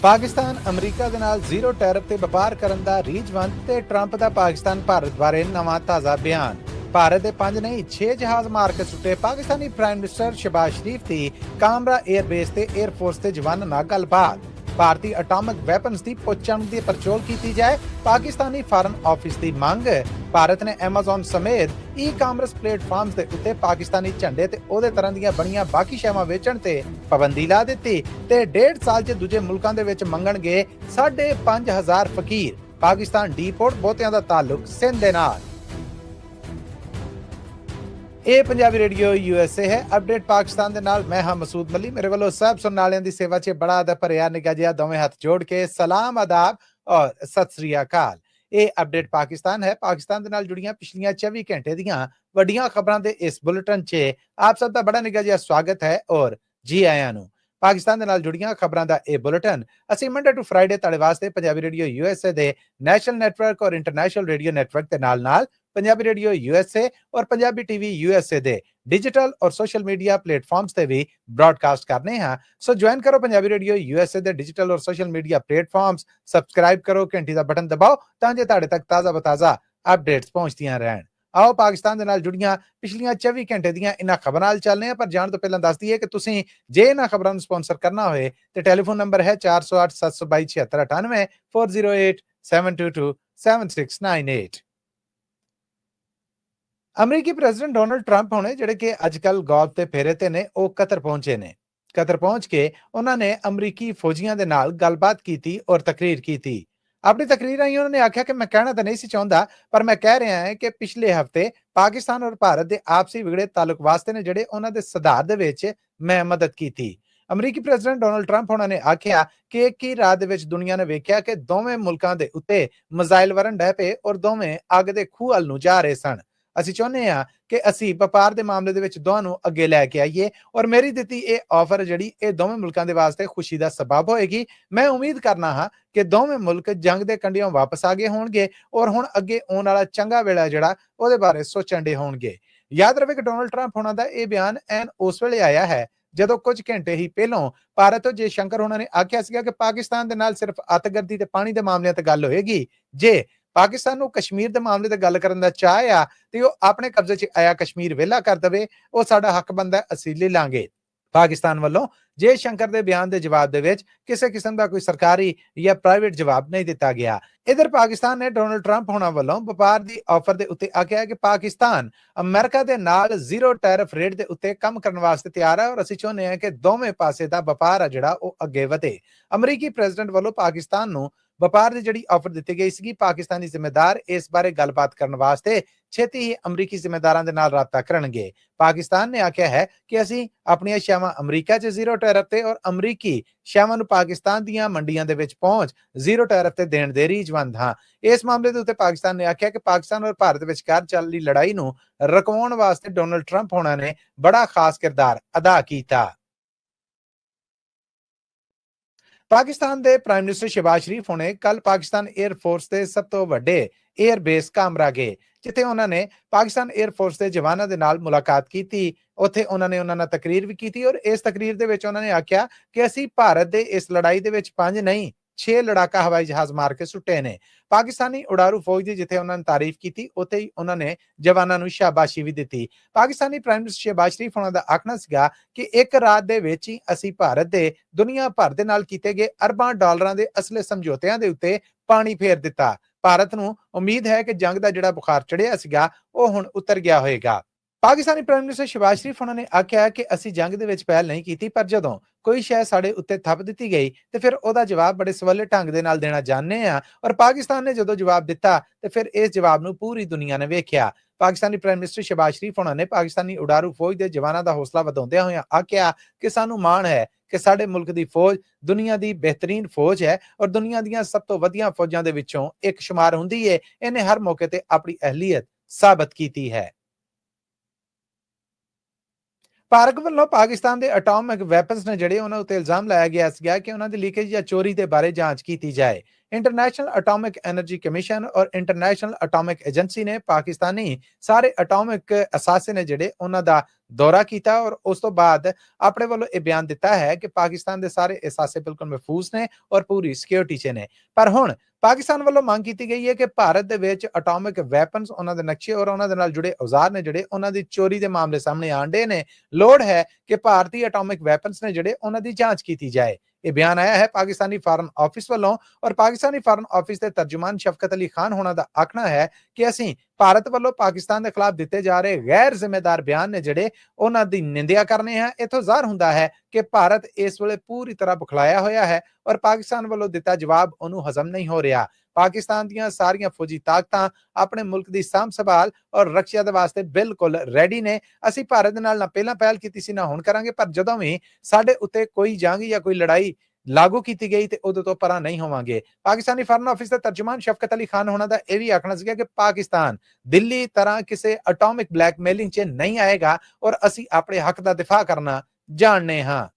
Pakistan America ਦੇ ਨਾਲ zero tariff ਤੇ ਵਪਾਰ ਕਰਨ ਦਾ ਰੀਝਵੰਤ ਤੇ ਟਰੰਪ ਦਾ ਪਾਕਿਸਤਾਨ ਭਾਰਤ ਬਾਰੇ ਨਵਾਂ ਤਾਜ਼ਾ ਬਿਆਨ। ਭਾਰਤ ਦੇ 5 ਨਹੀਂ 6 ਜਹਾਜ਼ ਮਾਰ ਕੇ ਸੁੱਟੇ ਪਾਕਿਸਤਾਨੀ ਪ੍ਰਾਈਮ ਮਿਨਿਸਟਰ ਸ਼ਹਿਬਾਜ਼ ਸ਼ਰੀਫ ਦੀ ਕਾਮਰਾ 에ਅਰਬੇਸ ਤੇ 에ਅਰਫੋਰਸ ਦੇ ਜਵਾਨਾਂ ਨਾਲ ਗੱਲਬਾਤ। ਭਾਰਤੀ ਅਟੋਮਿਕ ਵੈਪਨਸ ਦੀ ਪਹੁੰਚਣ ਦੀ ਪੜਚੋਲ ਕੀਤੀ ਜਾਏ, ਪਾਕਿਸਤਾਨੀ ਫਾਰਨ ਆਫਿਸ ਦੀ ਮੰਗ। ਭਾਰਤ ਨੇ ਐਮਾਜ਼ਨ ਸਮੇਤ ਈ-ਕਾਮਰਸ ਪਲੇਟਫਾਰਮਸ ਦੇ ਉੱਤੇ ਪਾਕਿਸਤਾਨੀ ਝੰਡੇ ਤੇ ਉਹਦੇ ਤਰ੍ਹਾਂ ਦੀਆਂ ਬਣੀਆਂ ਬਾਕੀ ਸ਼ੈਵਾਂ ਵੇਚਣ ਤੇ ਪਾਬੰਦੀ ਲਾ ਦਿੱਤੀ ਤੇ 1.5 ਸਾਲ 'ਚ ਦੂਜੇ ਮੁਲਕਾਂ ਦੇ ਵਿੱਚ ਮੰਗਣਗੇ 5,500 ਫਕੀਰ। ਪਾਕਿਸਤਾਨ ਡੀਪੋਰਟ ਬਹੁਤਿਆਂ ਦਾ ਤਾਲੁਕ ਸਿੰਧ ਦੇ ਨਾਲ। ਇਹ ਪੰਜਾਬੀ ਰੇਡੀਓ USA ਹੈ। ਅਪਡੇਟ ਪਾਕਿਸਤਾਨ ਦੇ ਨਾਲ ਮੈਂ ਹਾਂ ਮਸੂਦ ਮਲੀ। ਮੇਰੇ ਵੱਲੋਂ ਸਭ ਸੁਣਨ ਵਾਲਿਆਂ ਦੀ ਸੇਵਾ 'ਚ ਬੜਾ ਅਦਬ ਭਰਿਆ ਨਿੱਘਾ ਜਿਹਾ ਦੋਵੇਂ ਹੱਥ ਜੋੜ ਕੇ ਸਲਾਮ, ਆਦਾਬ ਔਰ ਸਤਿ ਸ੍ਰੀ ਅਕਾਲ। ਇਹ ਅਪਡੇਟ ਪਾਕਿਸਤਾਨ ਹੈ। ਪਾਕਿਸਤਾਨ ਦੇ ਨਾਲ ਜੁੜੀਆਂ ਪਿਛਲੀਆਂ 24 ਘੰਟੇ ਦੀਆਂ ਵੱਡੀਆਂ ਖਬਰਾਂ ਦੇ ਇਸ ਬੁਲੇਟਿਨ 'ਚ ਆਪ ਸਭ ਦਾ ਬੜਾ ਨਿੱਘਾ ਜਿਹਾ ਸਵਾਗਤ ਹੈ ਔਰ ਜੀ ਆਇਆਂ ਨੂੰ। ਪਾਕਿਸਤਾਨ ਦੇ ਨਾਲ ਜੁੜੀਆਂ ਖਬਰਾਂ ਦਾ ਇਹ ਬੁਲੇਟਿਨ ਅਸੀਂ ਮੰਡੇ ਟੂ ਫਰਾਈਡੇ ਤੁਹਾਡੇ ਵਾਸਤੇ ਪੰਜਾਬੀ ਰੇਡੀਓ USA ਦੇ ਨੈਸ਼ਨਲ ਨੈਟਵਰਕ ਔਰ ਇੰਟਰਨੈਸ਼ਨਲ ਰੇਡੀਓ ਨੈਟਵਰਕ ਦੇ ਨਾਲ ਪੰਜਾਬੀ ਰੇਡੀਓ USA ਔਰ ਪੰਜਾਬੀ ਟੀਵੀ USA ਦੇ ਡਿਜੀਟਲ ਔਰ ਸੋਸ਼ਲ ਮੀਡੀਆ ਪਲੇਟਫਾਰਮਸ ਤੇ ਵੀ ਬ੍ਰਾਡਕਾਸਟ ਕਰਨੇ ਹਾਂ। ਸੋ ਜੁਆਇਨ ਕਰੋ ਪੰਜਾਬੀ ਰੇਡੀਓ USA ਦੇ ਡਿਜੀਟਲ ਔਰ ਸੋਸ਼ਲ ਮੀਡੀਆ ਪਲੇਟਫਾਰਮਸ, ਸਬਸਕ੍ਰਾਈਬ ਕਰੋ, ਘੰਟੀ ਦਾ ਬਟਨ ਦਬਾਓ ਤਾਂ ਜੇ ਤੁਹਾਡੇ ਤੱਕ ਤਾਜ਼ਾ ਬਤਾਜ਼ਾ ਅਪਡੇਟਸ ਪਹੁੰਚਦੀਆਂ ਰਹਿਣ। ਆਓ ਪਾਕਿਸਤਾਨ ਦੇ ਨਾਲ ਜੁੜੀਆਂ ਪਿਛਲੀਆਂ 24 ਘੰਟੇ ਦੀਆਂ ਇਹਨਾਂ ਖਬਰਾਂ ਨਾਲ ਚੱਲਦੇ ਹਾਂ, ਪਰ ਜਾਣ ਤੋਂ ਪਹਿਲਾਂ ਦੱਸ ਦਈਏ ਕਿ ਤੁਸੀਂ ਜੇ ਇਹਨਾਂ ਖਬਰਾਂ ਨੂੰ ਸਪਾਂਸਰ ਕਰਨਾ ਹੋਏ ਤੇ ਟੈਲੀਫੋਨ ਨੰਬਰ ਹੈ 408 722 7698 408 722 7698। ਅਮਰੀਕੀ ਪ੍ਰੈਜ਼ੀਡੈਂਟ ਡੋਨਲਡ ਟਰੰਪ ਹੋਣੇ ਜਿਹੜੇ ਕਿ ਅੱਜ ਕੱਲ ਗੋਲਫ ਤੇ ਫੇਰੇ ਤੇ ਨੇ, ਉਹ ਕਤਰ ਪਹੁੰਚੇ ਨੇ। ਕਤਰ ਪਹੁੰਚ ਕੇ ਉਹਨਾਂ ਨੇ ਅਮਰੀਕੀ ਫੌਜੀਆਂ ਦੇ ਨਾਲ ਗੱਲਬਾਤ ਕੀਤੀ ਔਰ ਤਕਰੀਰ ਕੀਤੀ। ਆਪਣੀ ਤਕਰੀਰ ਰਾਹੀਂ ਉਹਨਾਂ ਨੇ ਆਖਿਆ ਕਿ ਮੈਂ ਕਹਿਣਾ ਤਾਂ ਨਹੀਂ ਸੀ ਚਾਹੁੰਦਾ, ਪਰ ਮੈਂ ਕਹਿ ਰਿਹਾ ਹਾਂ ਕਿ ਪਿਛਲੇ ਹਫ਼ਤੇ ਪਾਕਿਸਤਾਨ ਔਰ ਭਾਰਤ ਦੇ ਆਪਸੀ ਵਿਗੜੇ ਤਾਲੁਕ ਵਾਸਤੇ ਨੇ ਜਿਹੜੇ ਉਹਨਾਂ ਦੇ ਸੁਧਾਰ ਦੇ ਵਿੱਚ ਮੈਂ ਮਦਦ ਕੀਤੀ। ਅਮਰੀਕੀ ਪ੍ਰੈਜ਼ੀਡੈਂਟ ਡੋਨਲਡ ਟਰੰਪ ਉਹਨਾਂ ਨੇ ਆਖਿਆ ਕਿ ਇੱਕ ਹੀ ਰਾਤ ਦੇ ਵਿੱਚ ਦੁਨੀਆ ਨੇ ਵੇਖਿਆ ਕਿ ਦੋਵੇਂ ਮੁਲਕਾਂ ਦੇ ਉੱਤੇ ਮਿਜ਼ਾਈਲ ਵਰਨ ਡੈ ਪਏ ਔਰ ਦੋਵੇਂ ਅੱਗ ਦੇ ਖੂਹ ਵੱਲ ਨੂੰ ਜਾ ਰਹੇ ਸਨ। ਅਸੀਂ ਚਾਹੁੰਦੇ ਹਾਂ ਕਿ ਅਸੀਂ ਵਪਾਰ ਦੇ ਮਾਮਲੇ ਦੇ ਵਿੱਚ ਦੋਹਾਂ ਨੂੰ ਅੱਗੇ ਲੈ ਕੇ ਆਈਏ ਔਰ ਮੇਰੀ ਦਿੱਤੀ ਇਹ ਆਫਰ ਜਿਹੜੀ ਇਹ ਦੋਵੇਂ ਮੁਲਕਾਂ ਦੇ ਵਾਸਤੇ ਖੁਸ਼ੀ ਦਾ ਸਬਬ ਹੋਏਗੀ। ਮੈਂ ਉਮੀਦ ਕਰਨਾ ਹਾਂ ਕਿ ਦੋਵੇਂ ਮੁਲਕ ਜੰਗ ਦੇ ਕੰਢਿਓਂ ਵਾਪਸ ਆ ਗਏ ਹੋਣਗੇ ਔਰ ਹੁਣ ਅੱਗੇ ਆਉਣ ਵਾਲਾ ਚੰਗਾ ਵੇਲਾ ਜਿਹੜਾ ਉਹਦੇ ਬਾਰੇ ਸੋਚਣ ਦੇ ਹੋਣਗੇ। ਯਾਦ ਰਵੇ ਕਿ ਡੋਨਲਡ ਟਰੰਪ ਹੋਣਾ ਦਾ ਇਹ ਬਿਆਨ ਐਨ ਉਸ ਵੇਲੇ ਆਇਆ ਹੈ ਜਦੋਂ ਕੁਝ ਘੰਟੇ ਹੀ ਪਹਿਲਾਂ ਭਾਰਤ ਤੋਂ ਜੇ ਸ਼ੰਕਰ ਉਹਨਾਂ ਨੇ ਆਖਿਆ ਸੀਗਾ ਕਿ ਪਾਕਿਸਤਾਨ ਦੇ ਨਾਲ ਸਿਰਫ ਅੱਤਗਰਦੀ ਤੇ ਪਾਣੀ ਦੇ ਮਾਮਲਿਆਂ ਤੇ ਗੱਲ ਹੋਏਗੀ। ਜੇ ਪਾਕਿਸਤਾਨ ਨੂੰ ਕਸ਼ਮੀਰ ਦੇ ਮਾਮਲੇ ਤੇ ਗੱਲ ਕਰਨ ਦਾ ਚਾਹ ਆ ਤੇ ਉਹ ਆਪਣੇ ਕਬਜ਼ੇ 'ਚ ਆਇਆ ਕਸ਼ਮੀਰ ਵਿਹਲਾ ਕਰ ਦੇਵੇ, ਉਹ ਸਾਡਾ ਹੱਕ ਬਣਦਾ, ਅਸੀਂ ਲੈ ਲਾਂਗੇ। ਪਾਕਿਸਤਾਨ ਵੱਲੋਂ ਜੇ ਸ਼ੰਕਰ ਦੇ ਬਿਆਨ ਦੇ ਜਵਾਬ ਦੇ ਵਿੱਚ ਕਿਸੇ ਕਿਸਮ ਦਾ ਕੋਈ ਸਰਕਾਰੀ ਜਾਂ ਪ੍ਰਾਈਵੇਟ ਜਵਾਬ ਨਹੀਂ ਦਿੱਤਾ ਗਿਆ। ਇਧਰ ਪਾਕਿਸਤਾਨ ਨੇ ਡੋਨਲਡ ਟਰੰਪ ਹੋਣਾ ਵੱਲੋਂ ਵਪਾਰ ਦੀ ਆਫਰ ਦੇ ਉੱਤੇ ਆਖਿਆ ਕਿ ਪਾਕਿਸਤਾਨ ਅਮਰੀਕਾ ਦੇ ਨਾਲ ਜ਼ੀਰੋ ਟੈਰਿਫ ਰੇਟ ਦੇ ਉੱਤੇ ਕੰਮ ਕਰਨ ਵਾਸਤੇ ਤਿਆਰ ਹੈ ਔਰ ਅਸੀਂ ਚਾਹੁੰਦੇ ਹਾਂ ਕਿ ਦੋਵੇਂ ਪਾਸੇ ਦਾ ਵਪਾਰ ਆ ਜਿਹੜਾ ਉਹ ਅੱਗੇ ਵਧੇ। ਅਮਰੀਕੀ ਪ੍ਰੈਜ਼ੀਡੈਂਟ ਵੱਲੋਂ ਪਾਕਿਸਤਾਨ ਨੂੰ ਵਪਾਰ ਦੀ ਜਿਹੜੀ ਆਫਰ ਦਿੱਤੀ ਗਈ ਸੀਗੀ, ਪਾਕਿਸਤਾਨੀ ਜ਼ਿੰਮੇਦਾਰ ਇਸ ਬਾਰੇ ਗੱਲਬਾਤ ਕਰਨ ਵਾਸਤੇ ਛੇਤੀ ਹੀ ਅਮਰੀਕੀ ਜ਼ਿੰਮੇਦਾਰਾਂ ਦੇ ਨਾਲ ਰਾਬਤਾ ਕਰਨਗੇ। ਪਾਕਿਸਤਾਨ ਨੇ ਆਖਿਆ ਹੈ ਕਿ ਅਸੀਂ ਆਪਣੀਆਂ ਸ਼ੈਵਾਂ ਅਮਰੀਕਾ 'ਚ ਜ਼ੀਰੋ ਟੈਰਿਫ ਤੇ ਔਰ ਅਮਰੀਕੀ ਸ਼ੈਵਾਂ ਨੂੰ ਪਾਕਿਸਤਾਨ ਦੀਆਂ ਮੰਡੀਆਂ ਦੇ ਵਿੱਚ ਪਹੁੰਚ ਜ਼ੀਰੋ ਟੈਰਿਫ ਤੇ ਦੇਣ ਦੇ ਰੀਝਵੰਦ ਹਾਂ। ਇਸ ਮਾਮਲੇ ਦੇ ਉੱਤੇ ਪਾਕਿਸਤਾਨ ਨੇ ਆਖਿਆ ਕਿ ਪਾਕਿਸਤਾਨ ਔਰ ਭਾਰਤ ਵਿਚਕਾਰ ਚੱਲ ਰਹੀ ਲੜਾਈ ਨੂੰ ਰੁਕਵਾਉਣ ਵਾਸਤੇ ਡੋਨਲਡ ਟਰੰਪ ਹੋਣਾ ਨੇ ਬੜਾ ਖਾਸ ਕਿਰਦਾਰ ਅਦਾ ਕੀਤਾ। ਪਾਕਿਸਤਾਨ ਦੇ ਪ੍ਰਾਈਮ ਮਿਨਿਸਟਰ ਸ਼ਹਿਬਾਜ਼ ਸ਼ਰੀਫ ਹੋਣੇ ਕੱਲ ਪਾਕਿਸਤਾਨ 에ਅਰ ਫੋਰਸ ਦੇ ਸਭ ਤੋਂ ਵੱਡੇ 에ਅਰ ਬੇਸ ਕਾਮਰਾ ਗਏ, ਜਿੱਥੇ ਉਹਨਾਂ ਨੇ ਪਾਕਿਸਤਾਨ 에ਅਰ ਫੋਰਸ ਦੇ ਜਵਾਨਾਂ ਦੇ ਨਾਲ ਮੁਲਾਕਾਤ ਕੀਤੀ। ਉੱਥੇ ਉਹਨਾਂ ਨੇ ਉਹਨਾਂ ਨਾਲ ਤਕਰੀਰ ਵੀ ਕੀਤੀ ਔਰ ਇਸ ਤਕਰੀਰ ਦੇ ਵਿੱਚ ਉਹਨਾਂ ਨੇ ਆਖਿਆ ਕਿ ਅਸੀਂ ਭਾਰਤ ਦੇ ਇਸ ਲੜਾਈ ਦੇ ਵਿੱਚ 5 ਨਹੀਂ 6 ਲੜਾਕਾ ਹਵਾਈ ਜਹਾਜ਼ ਮਾਰ ਕੇ ਸੁੱਟੇ ਨੇ। ਪਾਕਿਸਤਾਨੀ ਉਡਾਰੂ ਫੌਜ ਦੀ ਜਿੱਥੇ ਉਹਨਾਂ ਨੇ ਤਾਰੀਫ ਕੀਤੀ, ਉੱਥੇ ਹੀ ਉਹਨਾਂ ਨੇ ਜਵਾਨਾਂ ਨੂੰ ਸ਼ਾਬਾਸ਼ੀ ਵੀ ਦਿੱਤੀ। ਪਾਕਿਸਤਾਨੀ ਪ੍ਰਾਈਮ ਮਿਨਿਸਟਰ ਸ਼ਹਿਬਾਜ਼ ਸ਼ਰੀਫ ਉਹਨਾਂ ਦਾ ਆਖਣਾ ਸੀਗਾ ਕਿ ਇੱਕ ਰਾਤ ਦੇ ਵਿੱਚ ਹੀ ਅਸੀਂ ਭਾਰਤ ਦੇ ਦੁਨੀਆ ਭਰ ਦੇ ਨਾਲ ਕੀਤੇ ਗਏ ਅਰਬਾਂ ਡਾਲਰਾਂ ਦੇ ਅਸਲੇ ਸਮਝੌਤਿਆਂ ਦੇ ਉੱਤੇ ਪਾਣੀ ਫੇਰ ਦਿੱਤਾ। ਭਾਰਤ ਨੂੰ ਉਮੀਦ ਹੈ ਕਿ ਜੰਗ ਦਾ ਜਿਹੜਾ ਬੁਖਾਰ ਚੜਿਆ ਸੀਗਾ ਉਹ ਹੁਣ ਉਤਰ ਗਿਆ ਹੋਏਗਾ। ਪਾਕਿਸਤਾਨੀ ਪ੍ਰਾਈਮ ਮਿਨਿਸਟਰ ਸ਼ਹਿਬਾਜ਼ ਸ਼ਰੀਫ ਉਹਨਾਂ ਨੇ ਆਖਿਆ ਕਿ ਅਸੀਂ ਜੰਗ ਦੇ ਵਿੱਚ ਪਹਿਲ ਨਹੀਂ ਕੀਤੀ, ਪਰ ਜਦੋਂ ਕੋਈ ਸ਼ੈ ਸਾਡੇ ਉੱਤੇ ਥੱਪ ਦਿੱਤੀ ਗਈ ਤੇ ਫਿਰ ਉਹਦਾ ਜਵਾਬ ਬੜੇ ਸਵੱਲੇ ਢੰਗ ਦੇ ਨਾਲ ਦੇਣਾ ਜਾਣਦੇ ਆ ਔਰ ਪਾਕਿਸਤਾਨ ਨੇ ਜਦੋਂ ਜਵਾਬ ਦਿੱਤਾ ਤੇ ਫਿਰ ਇਸ ਜਵਾਬ ਨੂੰ ਪੂਰੀ ਦੁਨੀਆ ਨੇ ਵੇਖਿਆ। ਪਾਕਿਸਤਾਨੀ ਪ੍ਰਾਈਮ ਮਿਨਿਸਟਰ ਸ਼ਹਿਬਾਜ਼ ਸ਼ਰੀਫ ਉਹਨਾਂ ਨੇ ਪਾਕਿਸਤਾਨੀ ਉਡਾਰੂ ਫੌਜ ਦੇ ਜਵਾਨਾਂ ਦਾ ਹੌਸਲਾ ਵਧਾਉਂਦਿਆਂ ਹੋਇਆਂ ਆਖਿਆ ਕਿ ਸਾਨੂੰ ਮਾਣ ਹੈ ਕਿ ਸਾਡੇ ਮੁਲਕ ਦੀ ਫੌਜ ਦੁਨੀਆ ਦੀ ਬਿਹਤਰੀਨ ਫੌਜ ਹੈ ਔਰ ਦੁਨੀਆ ਦੀਆਂ ਸਭ ਤੋਂ ਵਧੀਆ ਫੌਜਾਂ ਦੇ ਵਿੱਚੋਂ ਇੱਕ ਸ਼ੁਮਾਰ ਹੁੰਦੀ ਹੈ। ਇਹਨੇ ਹਰ ਮੌਕੇ ਤੇ ਆਪਣੀ ਅਹਿਲੀਅਤ ਸਾਬਤ ਕੀਤੀ ਹੈ। ਭਾਰਤ ਵੱਲੋਂ ਪਾਕਿਸਤਾਨ ਦੇ ਅਟੋਮਿਕ ਵੈਪਨਸ ਨੇ ਜਿਹੜੇ ਉਹਨਾਂ ਉੱਤੇ ਇਲਜ਼ਾਮ ਲਾਇਆ ਗਿਆ ਸੀਗਾ ਕਿ ਉਹਨਾਂ ਦੀ ਲੀਕੇਜ ਜਾਂ ਚੋਰੀ ਦੇ ਬਾਰੇ ਜਾਂਚ ਕੀਤੀ ਜਾਏ। ਇੰਟਰਨੈਸ਼ਨਲ ਐਟੋਮਿਕ ਐਨਰਜੀ ਕਮਿਸ਼ਨ ਔਰ ਇੰਟਰਨੈਸ਼ਨਲ ਐਟੋਮਿਕ ਏਜੰਸੀ ਨੇ ਪਾਕਿਸਤਾਨੀ ਸਾਰੇ ਐਟੋਮਿਕ ਅਸਾਸੇ ਨੇ ਜਿਹੜੇ ਉਹਨਾਂ ਦਾ ਦੌਰਾ ਕੀਤਾ ਔਰ ਉਸ ਤੋਂ ਬਾਅਦ ਆਪਣੇ ਵੱਲੋਂ ਇਹ ਬਿਆਨ ਦਿੱਤਾ ਹੈ ਕਿ ਪਾਕਿਸਤਾਨ ਦੇ ਸਾਰੇ ਅਸਾਸੇ ਬਿਲਕੁਲ ਮਹਿਫੂਜ਼ ਨੇ ਔਰ ਪੂਰੀ ਸਿਕਿਉਰਿਟੀ 'ਚ ਨੇ। ਪਰ ਹੁਣ ਪਾਕਿਸਤਾਨ ਵੱਲੋਂ ਮੰਗ ਕੀਤੀ ਗਈ ਹੈ ਕਿ ਭਾਰਤ ਦੇ ਵਿੱਚ ਐਟੋਮਿਕ ਵੈਪਨਸ, ਉਹਨਾਂ ਦੇ ਨਕਸ਼ੇ ਔਰ ਉਹਨਾਂ ਦੇ ਨਾਲ ਜੁੜੇ ਔਜ਼ਾਰ ਨੇ ਜਿਹੜੇ, ਉਹਨਾਂ ਦੀ ਚੋਰੀ ਦੇ ਮਾਮਲੇ ਸਾਹਮਣੇ ਆਉਣ ਡੇ ਨੇ। ਲੋੜ ਹੈ ਕਿ ਭਾਰਤੀ ਐਟੋਮਿਕ ਵੈਪਨਸ ਨੇ ਜਿਹੜੇ, ਉਹਨਾਂ ਦੀ ਜਾਂਚ ਕੀਤੀ ਜਾਏ। ਇਹ ਬਿਆਨ ਆਇਆ ਹੈ ਪਾਕਿਸਤਾਨੀ ਫਾਰਨ ਆਫਿਸ ਵੱਲੋਂ ਔਰ ਪਾਕਿਸਤਾਨੀ ਫਾਰਨ ਆਫਿਸ ਦੇ ਤਰਜਮਾਨ ਸ਼ਫਕਤ ਅਲੀ ਖਾਨ ਹੋਣਾ ਦਾ ਆਖਣਾ ਹੈ ਕਿ ਅਸੀਂ ਭਾਰਤ ਵੱਲੋਂ ਪਾਕਿਸਤਾਨ ਦੇ ਖਿਲਾਫ ਦਿੱਤੇ ਜਾ ਰਹੇ ਗੈਰ ਜ਼ਿੰਮੇਦਾਰ ਬਿਆਨ ਨੇ ਜਿਹੜੇ, ਉਹਨਾਂ ਦੀ ਨਿੰਦਿਆ ਕਰਨੇ ਹੈ। ਇਥੋਂ ਜ਼ਾਹਰ ਹੁੰਦਾ ਹੈ ਕਿ ਭਾਰਤ ਇਸ ਵੇਲੇ ਪੂਰੀ ਤਰ੍ਹਾਂ ਬੁਖਲਾਇਆ ਹੋਇਆ ਹੈ ਔਰ ਪਾਕਿਸਤਾਨ ਵੱਲੋਂ ਦਿੱਤਾ ਜਵਾਬ ਉਹਨੂੰ ਹਜ਼ਮ ਨਹੀਂ ਹੋ ਰਿਹਾ। ਪਾਕਿਸਤਾਨ ਦੀਆਂ ਸਾਰੀਆਂ ਫੌਜੀ ਤਾਕਤਾਂ ਆਪਣੇ ਮੁਲਕ ਦੀ ਸਾਂਭ ਸੰਭਾਲ ਔਰ ਰੱਖਿਆ ਦੇ ਵਾਸਤੇ ਬਿਲਕੁਲ ਰੈਡੀ ਨੇ। ਅਸੀਂ ਭਾਰਤ ਦੇ ਨਾਲ ਨਾ ਪਹਿਲਾਂ ਪਹਿਲ ਕੀਤੀ ਸੀ, ਨਾ ਹੁਣ ਕਰਾਂਗੇ, ਪਰ ਜਦੋਂ ਵੀ ਸਾਡੇ ਉੱਤੇ ਕੋਈ ਜੰਗ ਜਾਂ ਕੋਈ ਲੜਾਈ ਲਾਗੂ ਕੀਤੀ ਗਈ ਤੇ ਉਦੋਂ ਤੋਂ ਪਰਾਂ ਨਹੀਂ ਹੋਵਾਂਗੇ। ਪਾਕਿਸਤਾਨੀ ਫਾਰਨ ਆਫਿਸ ਦੇ ਤਰਜਮਾਨ ਸ਼ਫਕਤ ਅਲੀ ਖਾਨ ਹੋਣਾ ਦਾ ਇਹ ਵੀ ਆਖਣਾ ਸੀਗਾ ਕਿ ਪਾਕਿਸਤਾਨ ਦਿੱਲੀ ਤਰ੍ਹਾਂ ਕਿਸੇ ਐਟੋਮਿਕ ਬਲੈਕਮੇਲਿੰਗ 'ਚ ਨਹੀਂ ਆਏਗਾ ਔਰ ਅਸੀਂ ਆਪਣੇ ਹੱਕ ਦਾ ਦਿਫਾ ਕਰਨਾ ਜਾਣਦੇ ਹਾਂ।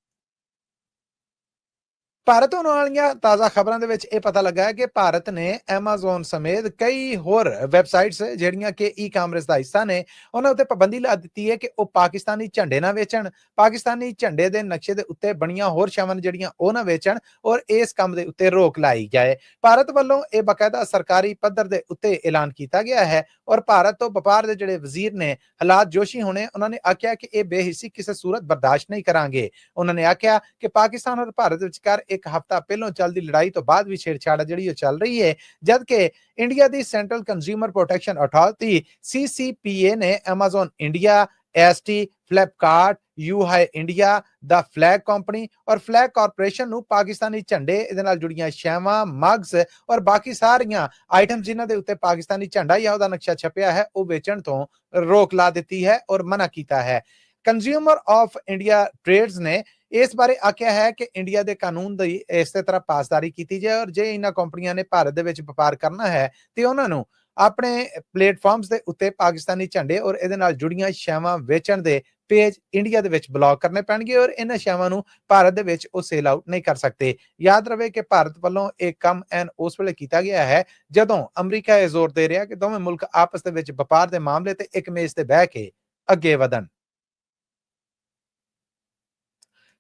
ਭਾਰਤ ਹੋਣ ਵਾਲੀਆਂ ਤਾਜ਼ਾ ਖਬਰਾਂ ਦੇ ਵਿੱਚ ਇਹ ਪਤਾ ਲੱਗਾ ਹੈ ਕਿ ਭਾਰਤ ਨੇ ਐਮਾਜ਼ੋਨ ਸਮੇਤ ਕਈ ਹੋਰ ਵੈਬਸਾਈਟਸ ਜਿਹੜੀਆਂ ਕਿ ਈ-ਕਾਮਰਸ ਦਾ ਹਿੱਸਾ ਨੇ, ਉਹਨਾਂ ਉੱਤੇ ਪਾਬੰਦੀ ਲਾ ਦਿੱਤੀ ਹੈ ਕਿ ਉਹ ਪਾਕਿਸਤਾਨੀ ਝੰਡੇ ਨਾ ਵੇਚਣ, ਪਾਕਿਸਤਾਨੀ ਝੰਡੇ ਦੇ ਨਕਸ਼ੇ ਦੇ ਉੱਤੇ ਬਣੀਆਂ ਹੋਰ ਸ਼ੈਵਾਂ ਜਿਹੜੀਆਂ ਉਹ ਨਾ ਵੇਚਣ ਔਰ ਇਸ ਕੰਮ ਦੇ ਉੱਤੇ ਰੋਕ ਲਾਈ ਜਾਏ। ਭਾਰਤ ਵੱਲੋਂ ਇਹ ਬਕਾਇਦਾ ਸਰਕਾਰੀ ਪੱਧਰ ਦੇ ਉੱਤੇ ਐਲਾਨ ਕੀਤਾ ਗਿਆ ਹੈ ਔਰ ਭਾਰਤ ਤੋਂ ਵਪਾਰ ਦੇ ਜਿਹੜੇ ਵਜ਼ੀਰ ਨੇ ਹਾਲਾਤ ਜੋਸ਼ੀ ਹੋਣੇ, ਉਹਨਾਂ ਨੇ ਆਖਿਆ ਕਿ ਇਹ ਬੇਹਿੱਸੀ ਕਿਸੇ ਸੂਰਤ ਬਰਦਾਸ਼ਤ ਨਹੀਂ ਕਰਾਂਗੇ। ਉਹਨਾਂ ਨੇ ਆਖਿਆ ਕਿ ਪਾਕਿਸਤਾਨ ਔਰ ਭਾਰਤ ਵਿਚਕਾਰ ਇੱਕ ਹਫ਼ਤਾ ਪਹਿਲਾਂ ਚੱਲਦੀ ਲੜਾਈ ਤੋਂ ਬਾਅਦ ਵੀ ਛੇੜਛਾੜ ਜਿਹੜੀ ਉਹ ਚੱਲ ਰਹੀ ਹੈ, ਜਦਕਿ ਇੰਡੀਆ ਦੀ central consumer protection authority CCPA ਨੇ ਐਮਾਜ਼ੋਨ ਇੰਡੀਆ, ਐਸਟੀ, ਫਲਿੱਪਕਾਰਟ, ਯੂਹਾਈ ਇੰਡੀਆ, ਦਾ ਫਲੈਗ ਕੰਪਨੀ ਔਰ ਫਲੈਗ ਕਾਰਪੋਰੇਸ਼ਨ ਨੂੰ ਪਾਕਿਸਤਾਨੀ ਝੰਡੇ, ਇਹਦੇ ਨਾਲ ਜੁੜੀਆਂ ਸ਼ੈਵਾਂ, ਮਗਸ ਔਰ ਬਾਕੀ ਸਾਰੀਆਂ ਆਈਟਮ ਜਿਨ੍ਹਾਂ ਦੇ ਉੱਤੇ ਪਾਕਿਸਤਾਨੀ ਝੰਡਾ ਜਾਂ ਉਹਦਾ ਨਕਸ਼ਾ ਛਪਿਆ ਹੈ ਉਹ ਵੇਚਣ ਤੋਂ ਰੋਕ ਲਾ ਦਿੱਤੀ ਹੈ ਔਰ ਮਨਾ ਕੀਤਾ ਹੈ। ਕੰਜ਼ਿਊਮਰ ਆਫ ਇੰਡੀਆ ਟ੍ਰੇਡਸ ਨੇ ਇਸ ਬਾਰੇ ਆਖਿਆ ਹੈ ਕਿ ਇੰਡੀਆ ਦੇ ਕਾਨੂੰਨ ਦੀ ਇਸੇ ਤਰ੍ਹਾਂ ਪਾਸਦਾਰੀ ਕੀਤੀ ਜਾਏ ਔਰ ਜੇ ਇਹਨਾਂ ਕੰਪਨੀਆਂ ਨੇ ਭਾਰਤ ਦੇ ਵਿੱਚ ਵਪਾਰ ਕਰਨਾ ਹੈ ਤੇ ਉਹਨਾਂ ਨੂੰ ਆਪਣੇ ਪਲੇਟਫਾਰਮਸ ਦੇ ਉੱਤੇ ਪਾਕਿਸਤਾਨੀ ਝੰਡੇ ਔਰ ਇਹਦੇ ਨਾਲ ਜੁੜੀਆਂ ਸ਼ੈਵਾਂ ਵੇਚਣ ਦੇ ਪੇਜ ਇੰਡੀਆ ਦੇ ਵਿੱਚ ਬਲੌਕ ਕਰਨੇ ਪੈਣਗੇ ਔਰ ਇਹਨਾਂ ਸ਼ੈਵਾਂ ਨੂੰ ਭਾਰਤ ਦੇ ਵਿੱਚ ਉਹ ਸੇਲ ਆਊਟ ਨਹੀਂ ਕਰ ਸਕਦੇ। ਯਾਦ ਰਵੇ ਕਿ ਭਾਰਤ ਵੱਲੋਂ ਇਹ ਕੰਮ ਐਨ ਉਸ ਵੇਲੇ ਕੀਤਾ ਗਿਆ ਹੈ ਜਦੋਂ ਅਮਰੀਕਾ ਇਹ ਜ਼ੋਰ ਦੇ ਰਿਹਾ ਕਿ ਦੋਵੇਂ ਮੁਲਕ ਆਪਸ ਦੇ ਵਿੱਚ ਵਪਾਰ ਦੇ ਮਾਮਲੇ ਤੇ ਇੱਕ ਮੇਜ਼ ਤੇ ਬਹਿ ਕੇ ਅੱਗੇ ਵਧਣ।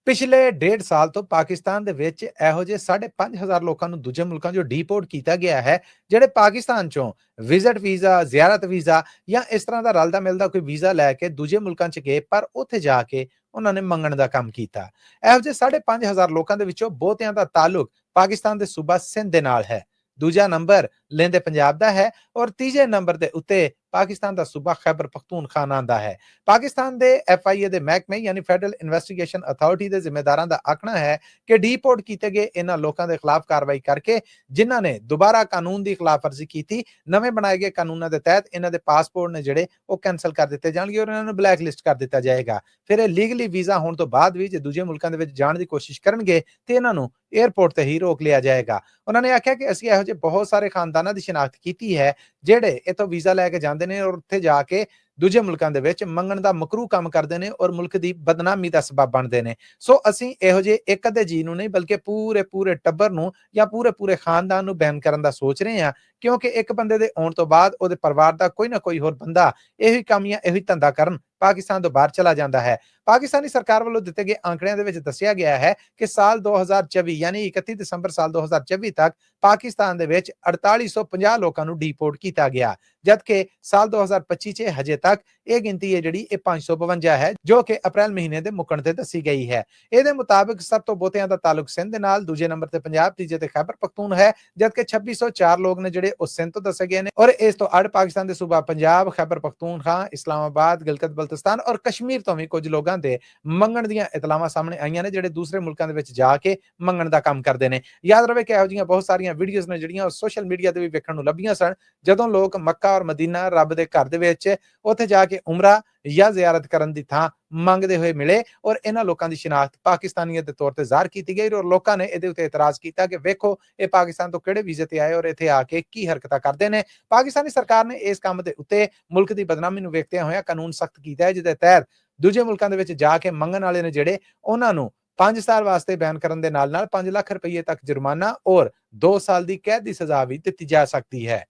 ਪਿਛਲੇ 1.5 ਸਾਲ ਤੋਂ ਪਾਕਿਸਤਾਨ ਦੇ ਵਿੱਚ ਇਹੋ ਜਿਹੇ 5,500 ਲੋਕਾਂ ਨੂੰ ਦੂਜੇ ਮੁਲਕਾਂ 'ਚੋਂ ਡੀਪੋਰਟ ਕੀਤਾ ਗਿਆ ਹੈ, ਜਿਹੜੇ ਪਾਕਿਸਤਾਨ 'ਚੋਂ ਵਿਜ਼ਿਟ ਵੀਜ਼ਾ, ਜ਼ਿਆਰਤ ਵੀਜ਼ਾ ਜਾਂ ਇਸ ਤਰ੍ਹਾਂ ਦਾ ਰਲਦਾ ਮਿਲਦਾ ਕੋਈ ਵੀਜ਼ਾ ਲੈ ਕੇ ਦੂਜੇ ਮੁਲਕਾਂ 'ਚ ਗਏ, ਪਰ ਉੱਥੇ ਜਾ ਕੇ ਉਹਨਾਂ ਨੇ ਮੰਗਣ ਦਾ ਕੰਮ ਕੀਤਾ। ਇਹੋ ਜਿਹੇ 5,500 ਲੋਕਾਂ ਦੇ ਵਿੱਚੋਂ ਬਹੁਤਿਆਂ ਦਾ ਤਾਲੁਕ ਪਾਕਿਸਤਾਨ ਦੇ ਸੂਬਾ ਸਿੰਧ ਦੇ ਨਾਲ ਹੈ। ਦੂਜਾ ਨੰਬਰ ਲੈਂਦੇ ਪੰਜਾਬ ਦਾ ਹੈ ਔਰ ਤੀਜੇ ਨੰਬਰ ਦੇ ਉੱਤੇ ਪਾਕਿਸਤਾਨ ਦਾ ਸੂਬਾ ਖੈਬਰ ਪਖਤੂਨਖਵਾ ਆਉਂਦਾ ਹੈ। ਪਾਕਿਸਤਾਨ ਦੇ FIA ਦੇ ਮਹਿਕਮੇ ਯਾਨੀ ਫੈਡਰਲ ਇਨਵੈਸਟੀਗੇਸ਼ਨ ਅਥਾਰਟੀ ਦੇ ਜ਼ਿੰਮੇਦਾਰਾਂ ਦਾ ਆਖਣਾ ਹੈ ਕਿ ਡੀਪੋਰਟ ਕੀਤੇ ਗਏ ਇਹਨਾਂ ਲੋਕਾਂ ਦੇ ਖਿਲਾਫ ਕਾਰਵਾਈ ਕਰਕੇ ਜਿਨ੍ਹਾਂ ਨੇ ਦੁਬਾਰਾ ਕਾਨੂੰਨ ਦੀ ਖਿਲਾਫਵਰਜ਼ੀ ਕੀਤੀ, ਨਵੇਂ ਬਣਾਏ ਗਏ ਕਾਨੂੰਨਾਂ ਦੇ ਤਹਿਤ ਇਹਨਾਂ ਦੇ ਪਾਸਪੋਰਟ ਨੇ ਜਿਹੜੇ ਉਹ ਕੈਂਸਲ ਕਰ ਦਿੱਤੇ ਜਾਣਗੇ ਔਰ ਇਹਨਾਂ ਨੂੰ ਬਲੈਕ ਲਿਸਟ ਕਰ ਦਿੱਤਾ ਜਾਏਗਾ। ਫਿਰ ਇਹ ਲੀਗਲੀ ਵੀਜ਼ਾ ਹੋਣ ਤੋਂ ਬਾਅਦ ਵੀ ਜੇ ਦੂਜੇ ਮੁਲਕਾਂ ਦੇ ਵਿੱਚ ਜਾਣ ਦੀ ਕੋਸ਼ਿਸ਼ ਕਰਨਗੇ ਤੇ ਇਹਨਾਂ ਨੂੰ 에ਅਰਪੋਰਟ ਤੇ ਹੀ ਰੋਕ ਲਿਆ ਜਾਏਗਾ। ਉਹਨਾਂ ਨੇ ਆਖਿਆ ਕਿ ਅਸੀਂ ਇਹੋ ਜਿਹੇ ਬਹੁਤ ਸਾਰੇ ਖਾਨਦਾਨਾਂ ਦੀ ਸ਼ਨਾਖਤ ਕੀਤੀ ਹੈ ਜਿਹੜੇ ਇਥੋਂ ਵੀਜ਼ਾ ਲੈ ਕੇ ਜਾਂਦੇ ਨੇ ਔਰ ਉੱਥੇ ਜਾ ਕੇ ਦੂਜੇ ਮੁਲਕਾਂ ਦੇ ਵਿੱਚ ਮੰਗਣ ਦਾ ਮਕਰੂ ਕੰਮ ਕਰਦੇ ਨੇ ਔਰ ਮੁਲਕ ਦੀ ਬਦਨਾਮੀ ਦਾ ਸਬਬ ਬਣਦੇ ਨੇ। ਸੋ ਅਸੀਂ ਇਹੋ ਜਿਹੇ ਇੱਕ ਅੱਧੇ ਜੀ ਨੂੰ ਨਹੀਂ ਬਲਕਿ ਪੂਰੇ ਟੱਬਰ ਨੂੰ ਜਾਂ ਪੂਰੇ ਖਾਨਦਾਨ ਨੂੰ ਬੈਨ ਕਰਨ ਦਾ ਸੋਚ ਰਹੇ ਹਾਂ, ਕਿਉਂਕਿ ਇੱਕ ਬੰਦੇ ਦੇ ਆਉਣ ਤੋਂ ਬਾਅਦ ਉਹਦੇ ਪਰਿਵਾਰ ਦਾ ਕੋਈ ਨਾ ਕੋਈ ਹੋਰ ਬੰਦਾ ਇਹੀ ਕੰਮ ਜਾਂ ਇਹੀ ਧੰਦਾ ਕਰਨ ਪਾਕਿਸਤਾਨ ਤੋਂ ਬਾਹਰ ਚਲਾ ਜਾਂਦਾ ਹੈ। ਪਾਕਿਸਤਾਨੀ ਸਰਕਾਰ ਵੱਲੋਂ ਦਿੱਤੇ ਗਏ ਆંકੜਿਆਂ ਦੇ ਵਿੱਚ ਦੱਸਿਆ ਗਿਆ ਹੈ ਕਿ ਸਾਲ 2024 ਯਾਨੀ 31 ਦਸੰਬਰ ਸਾਲ 2024 ਤੱਕ ਪਾਕਿਸਤਾਨ ਦੇ ਵਿੱਚ 4850 ਲੋਕਾਂ ਨੂੰ ਡੀਪੋਰਟ ਕੀਤਾ ਗਿਆ, ਜਦਕਿ ਸਾਲ 2025 ਚ ਹਜੇ ਤੱਕ ਇਹ ਗਿਣਤੀ ਹੈ ਜਿਹੜੀ ਇਹ 552 ਹੈ, ਜੋ ਕਿ ਅਪ੍ਰੈਲ ਮਹੀਨੇ ਦੇ ਮੁੱਕਣ ਤੇ ਦੱਸੀ ਗਈ ਹੈ। ਇਹਦੇ ਮੁਤਾਬਕ ਸਭ ਤੋਂ ਬਹੁਤਿਆਂ ਦਾ ਤਾਲੁਕ ਸਿੰਧ ਦੇ ਨਾਲ, ਦੂਜੇ ਨੰਬਰ ਤੇ ਪੰਜਾਬ, ਤੀਜੇ ਤੇ ਖੈਬਰ ਪਖਤੂਨ ਹੈ, ਜਦਕਿ 2604 ਲੋਕ ਨੇ ਜਿਹੜੇ ਉਹ ਸਿੰਧ ਤੋਂ ਦੱਸੇ ਗਏ ਨੇ ਔਰ ਇਸ ਤੋਂ ਅੱਡ ਪਾਕਿਸਤਾਨ ਦੇ ਸੂਬਾ ਪੰਜਾਬ, ਖੈਬਰ ਪਖਤੂਨਖਵਾ, ਇਸਲਾਮਾਬਾਦ, ਗਿਲਗਿਤ ਬਲਤਿਸਤਾਨ ਔਰ ਕਸ਼ਮੀਰ ਤੋਂ ਵੀ ਕੁਝ ਲੋਕਾਂ ਦੇ ਮੰਗਣ ਦੀਆਂ ਇਤਲਾਵਾਂ ਸਾਹਮਣੇ ਆਈਆਂ ਨੇ ਜਿਹੜੇ ਦੂਸਰੇ ਮੁਲਕਾਂ ਦੇ ਵਿੱਚ ਜਾ ਕੇ ਮੰਗਣ ਦਾ ਕੰਮ ਕਰਦੇ ਨੇ। ਯਾਦ ਰਵੇ ਕਿ ਇਹੋ ਜਿਹੀਆਂ ਬਹੁਤ ਸਾਰੀਆਂ ਵੀਡੀਓਜ਼ ਨੇ ਜਿਹੜੀਆਂ ਸੋਸ਼ਲ ਮੀਡੀਆ ਤੇ ਵੀ ਵੇਖਣ ਨੂੰ ਲੱਭੀਆਂ ਸਨ, ਜਦੋਂ ਲੋਕ ਮੱਕਾ ਔਰ ਮਦੀਨਾ ਰੱਬ ਦੇ ਘਰ ਦੇ ਵਿੱਚ ਉੱਥੇ ਜਾ ਕੇ ਉਮਰਾ ਜਾਂ ਜ਼ਿਆਰਤ ਕਰਨ ਦੀ ਥਾਂ ਮੰਗਦੇ ਹੋਏ ਮਿਲੇ ਔਰ ਇਹਨਾਂ ਲੋਕਾਂ ਦੀ ਸ਼ਨਾਖਤ ਪਾਕਿਸਤਾਨੀਅਤ ਦੇ ਤੌਰ ਤੇ ਜ਼ਾਹਰ ਕੀਤੀ ਗਈ ਔਰ ਲੋਕਾਂ ਨੇ ਇਹਦੇ ਉੱਤੇ ਇਤਰਾਜ਼ ਕੀਤਾ ਕਿ ਵੇਖੋ ਇਹ ਪਾਕਿਸਤਾਨ ਤੋਂ ਕਿਹੜੇ ਵੀਜ਼ੇ ਤੇ ਆਏ ਔਰ ਇੱਥੇ ਆ ਕੇ ਕੀ ਹਰਕਤਾਂ ਕਰਦੇ ਨੇ। ਪਾਕਿਸਤਾਨੀ ਸਰਕਾਰ ਨੇ ਇਸ ਕੰਮ ਦੇ ਉੱਤੇ ਮੁਲਕ ਦੀ ਬਦਨਾਮੀ ਨੂੰ ਵੇਖਦਿਆਂ ਹੋਇਆ ਕਾਨੂੰਨ ਸਖਤ ਕੀਤਾ ਹੈ, ਜਿਹਦੇ ਤਹਿਤ ਦੂਜੇ ਮੁਲਕਾਂ ਦੇ ਵਿੱਚ ਜਾ ਕੇ ਮੰਗਣ ਵਾਲੇ ਨੇ ਜਿਹੜੇ ਉਹਨਾਂ ਨੂੰ 5 ਸਾਲ ਵਾਸਤੇ ਬੈਨ ਕਰਨ ਦੇ ਨਾਲ 5 ਲੱਖ ਰੁਪਏ ਤੱਕ ਜੁਰਮਾਨਾ ਔਰ 2 ਸਾਲ ਦੀ ਕੈਦ ਦੀ ਸਜ਼ਾ ਵੀ ਦਿੱਤੀ ਜਾ ਸਕਦੀ ਹੈ।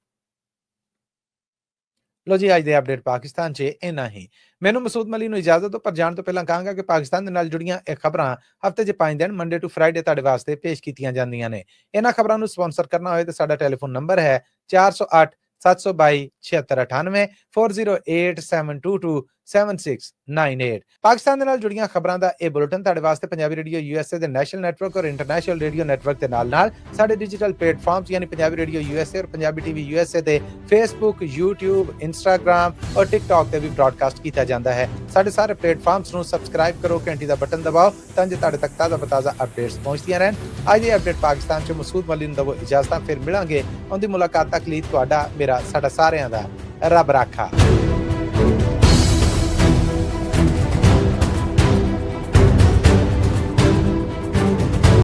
ਲੋ ਜੀ, ਅੱਜ ਦੇ ਅਪਡੇਟ ਪਾਕਿਸਤਾਨ 'ਚ ਇੰਨਾ ਹੀ। ਮੈਨੂੰ ਮਸੂਦ ਮਲੀ ਨੂੰ ਇਜਾਜ਼ਤ ਦਿਓ, ਪਰ ਜਾਣ ਤੋਂ ਪਹਿਲਾਂ ਕਹਾਂਗਾ ਕਿ ਪਾਕਿਸਤਾਨ ਦੇ ਨਾਲ ਜੁੜੀਆਂ ਇਹ ਖਬਰਾਂ ਹਫਤੇ 'ਚ 5 ਦਿਨ ਮੰਡੇ ਟੂ ਫਰਾਈਡੇ ਤੁਹਾਡੇ ਵਾਸਤੇ ਪੇਸ਼ ਕੀਤੀਆਂ ਜਾਂਦੀਆਂ ਨੇ। ਇਹਨਾਂ ਖਬਰਾਂ ਨੂੰ ਸਪਾਂਸਰ ਕਰਨਾ ਹੋਏ ਤਾਂ ਸਾਡਾ ਟੈਲੀਫੋਨ ਨੰਬਰ ਹੈ 408 722 7698 4087227698। ਪਾਕਿਸਤਾਨ ਦੇ ਨਾਲ ਜੁੜੀਆਂ ਖਬਰਾਂ ਦਾ ਇਹ ਬੁਲੇਟਿਨ ਤੁਹਾਡੇ ਵਾਸਤੇ ਪੰਜਾਬੀ ਰੇਡੀਓ USA ਦੇ ਨੈਸ਼ਨਲ ਨੈਟਵਰਕ ਔਰ ਇੰਟਰਨੈਸ਼ਨਲ ਰੇਡੀਓ ਨੈਟਵਰਕ ਦੇ ਨਾਲ ਸਾਡੇ ਡਿਜੀਟਲ ਪਲੇਟਫਾਰਮਸ ਯਾਨੀ ਪੰਜਾਬੀ ਰੇਡੀਓ USA ਔਰ ਪੰਜਾਬੀ ਟੀਵੀ USA ਤੇ ਫੇਸਬੁੱਕ, YouTube, Instagram ਔਰ TikTok ਤੇ ਵੀ ਬ੍ਰਾਡਕਾਸਟ ਕੀਤਾ ਜਾਂਦਾ ਹੈ। ਸਾਡੇ ਸਾਰੇ ਪਲੇਟਫਾਰਮਸ ਨੂੰ ਸਬਸਕ੍ਰਾਈਬ ਕਰੋ, ਘੰਟੀ ਦਾ ਬਟਨ ਦਬਾਓ ਤਾਂ ਜੋ ਤੁਹਾਡੇ ਤੱਕ ਤਾਜ਼ਾ ਅਪਡੇਟਸ ਪਹੁੰਚਦੀਆਂ ਰਹਿਣ। ਅੱਜ ਦੇ ਅਪਡੇਟ ਪਾਕਿਸਤਾਨ 'ਚ ਮਸੂਦ ਮਲੀ ਨੂੰ ਦਵੋ ਇਜਾਜ਼ਤ। ਫਿਰ ਮਿਲਾਂਗੇ। ਉਹਦੀ ਮੁਲਾਕਾਤ ਤੱਕ ਲਈ ਤੁਹਾਡਾ ਮੇਰਾ ਸਾਡਾ ਸਾਰਿਆਂ ਦਾ ਰੱਬ ਰਾਖਾ।